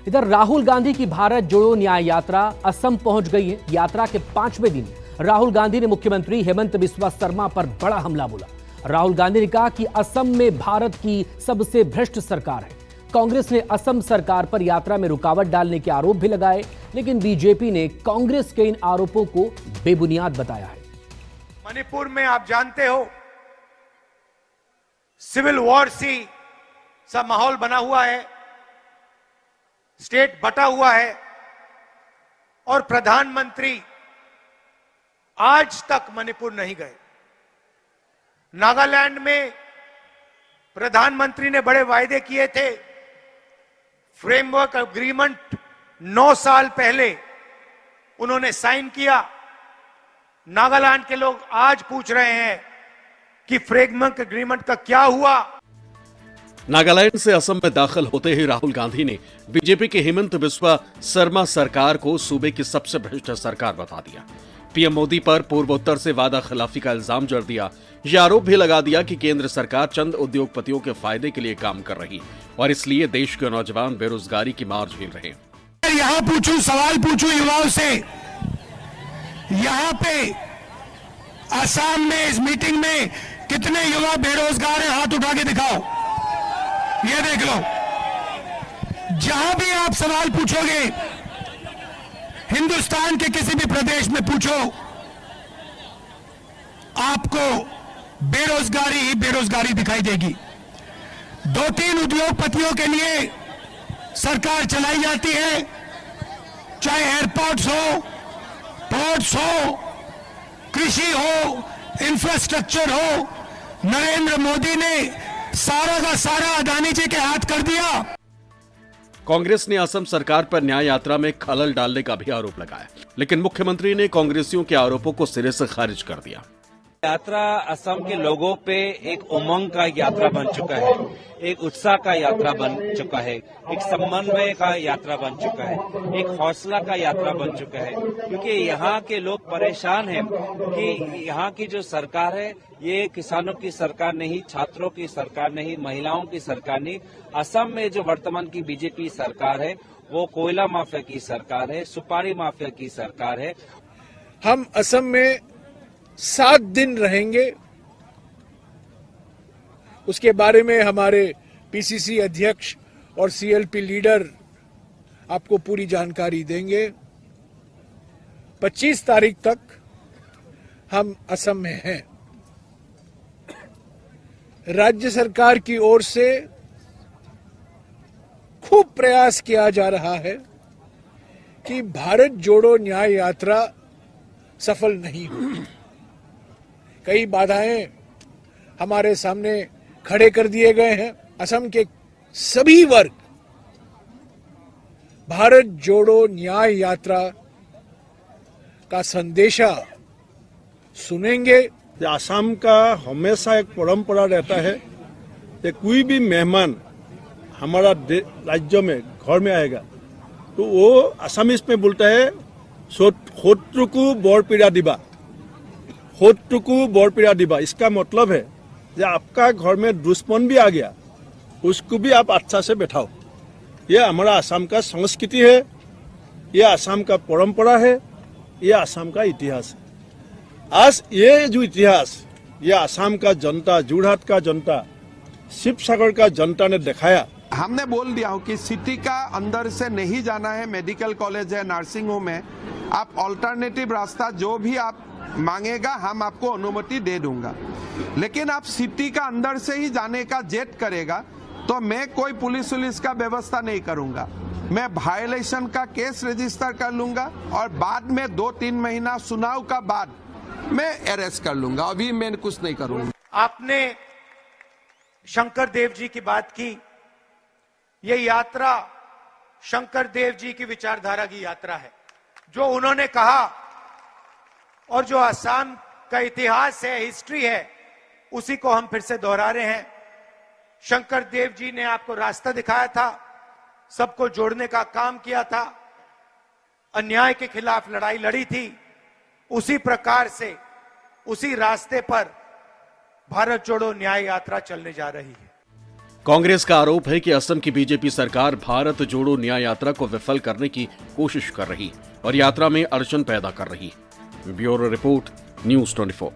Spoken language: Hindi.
इधर राहुल गांधी की भारत जोड़ो न्याय यात्रा असम पहुंच गई है। यात्रा के 5वें दिन राहुल गांधी ने मुख्यमंत्री हेमंत बिस्वा शर्मा पर बड़ा हमला बोला। राहुल गांधी ने कहा कि असम में भारत की सबसे भ्रष्ट सरकार है। कांग्रेस ने असम सरकार पर यात्रा में रुकावट डालने के आरोप भी लगाए, लेकिन बीजेपी ने कांग्रेस के इन आरोपों को बेबुनियाद बताया है। मणिपुर में आप जानते हो सिविल वॉर सा माहौल बना हुआ है, स्टेट बटा हुआ है और प्रधानमंत्री आज तक मणिपुर नहीं गए। नागालैंड में प्रधानमंत्री ने बड़े वायदे किए थे। फ्रेमवर्क एग्रीमेंट 9 साल पहले उन्होंने साइन किया। नागालैंड के लोग आज पूछ रहे हैं कि फ्रेमवर्क एग्रीमेंट का क्या हुआ। नागालैंड से असम में दाखिल होते ही राहुल गांधी ने बीजेपी के हेमंत बिस्वा शर्मा सरकार को सूबे की सबसे भ्रष्ट सरकार बता दिया। पीएम मोदी पर पूर्वोत्तर से वादा खिलाफी का इल्जाम जड़ दिया। यह आरोप भी लगा दिया कि केंद्र सरकार चंद उद्योगपतियों के फायदे के लिए काम कर रही और इसलिए देश के नौजवान बेरोजगारी की मार झेल रहे हैं। यहां पूछूं, सवाल पूछूं युवाओं से, यहां पे असम में इस मीटिंग में कितने युवा बेरोजगार हैं? हाथ उठा के दिखाओ, ये देख लो। जहां भी आप सवाल पूछोगे, हिंदुस्तान के किसी भी प्रदेश में पूछो, आपको बेरोजगारी ही बेरोजगारी दिखाई देगी। 2-3 उद्योगपतियों के लिए सरकार चलाई जाती है, चाहे एयरपोर्ट्स हो, पोर्ट्स हो, कृषि हो, इंफ्रास्ट्रक्चर हो। नरेंद्र मोदी ने सारा का सारा अदानी जी के हाथ कर दिया। कांग्रेस ने असम सरकार पर न्याय यात्रा में खलल डालने का भी आरोप लगाया, लेकिन मुख्यमंत्री ने कांग्रेसियों के आरोपों को सिरे से खारिज कर दिया। यात्रा असम के लोगों पे एक उमंग का यात्रा बन चुका है, एक उत्साह का यात्रा बन चुका है, एक समन्वय का यात्रा बन चुका है, एक हौसला का यात्रा बन चुका है। क्योंकि यहाँ के लोग परेशान हैं कि यहाँ की जो सरकार है ये किसानों की सरकार नहीं, छात्रों की सरकार नहीं, महिलाओं की सरकार नहीं। असम में जो वर्तमान की बीजेपी सरकार है वो कोयला माफिया की सरकार है, सुपारी माफिया की सरकार है। हम असम में 7 दिन रहेंगे, उसके बारे में हमारे पीसीसी अध्यक्ष और सीएलपी लीडर आपको पूरी जानकारी देंगे। 25 तारीख तक हम असम में हैं। राज्य सरकार की ओर से खूब प्रयास किया जा रहा है कि भारत जोड़ो न्याय यात्रा सफल नहीं हो। कई बाधाएं हमारे सामने खड़े कर दिए गए हैं। असम के सभी वर्ग भारत जोड़ो न्याय यात्रा का संदेशा सुनेंगे। असम का हमेशा एक परंपरा रहता है कि कोई भी मेहमान हमारा राज्य में घर में आएगा तो वो असमीज में बोलता है शत्रुको बरपीड़ा दिबा, शत्रुको बरपीड़ा दिबा। इसका मतलब है कि आपका घर में दुश्मन भी आ गया, उसको भी आप अच्छा से बैठाओ। ये हमारा असम का संस्कृति है, ये असम का परंपरा है, ये असम का इतिहास है। आज ये जो इतिहास ये असम का जनता, जोरहाट का जनता, शिवसागर का जनता ने दिखाया। हमने बोल दिया हो कि सिटी का अंदर से नहीं जाना है, मेडिकल कॉलेज है, नर्सिंग होम है, आप ऑल्टरनेटिव रास्ता जो भी आप मांगेगा हम आपको अनुमति दे दूंगा। लेकिन आप सिटी का अंदर से ही जाने का जेट करेगा तो मैं कोई पुलिस का व्यवस्था नहीं करूंगा। मैं वायलेशन का केस रजिस्टर कर लूंगा और बाद में 2-3 महीना चुनाव का बाद मैं अरेस्ट कर लूंगा। अभी मैं कुछ नहीं करूंगा। आपने शंकर देव जी की बात की। ये यात्रा शंकर देव जी की विचारधारा की यात्रा है। जो उन्होंने कहा और जो असम का इतिहास है, हिस्ट्री है, उसी को हम फिर से दोहरा रहे हैं। शंकर देव जी ने आपको रास्ता दिखाया था, सबको जोड़ने का काम किया था, अन्याय के खिलाफ लड़ाई लड़ी थी। उसी प्रकार से, उसी रास्ते पर भारत जोड़ो न्याय यात्रा चलने जा रही है। कांग्रेस का आरोप है कि असम की बीजेपी सरकार भारत जोड़ो न्याय यात्रा को विफल करने की कोशिश कर रही और यात्रा में अड़चन पैदा कर रही। Bureau report, news 24।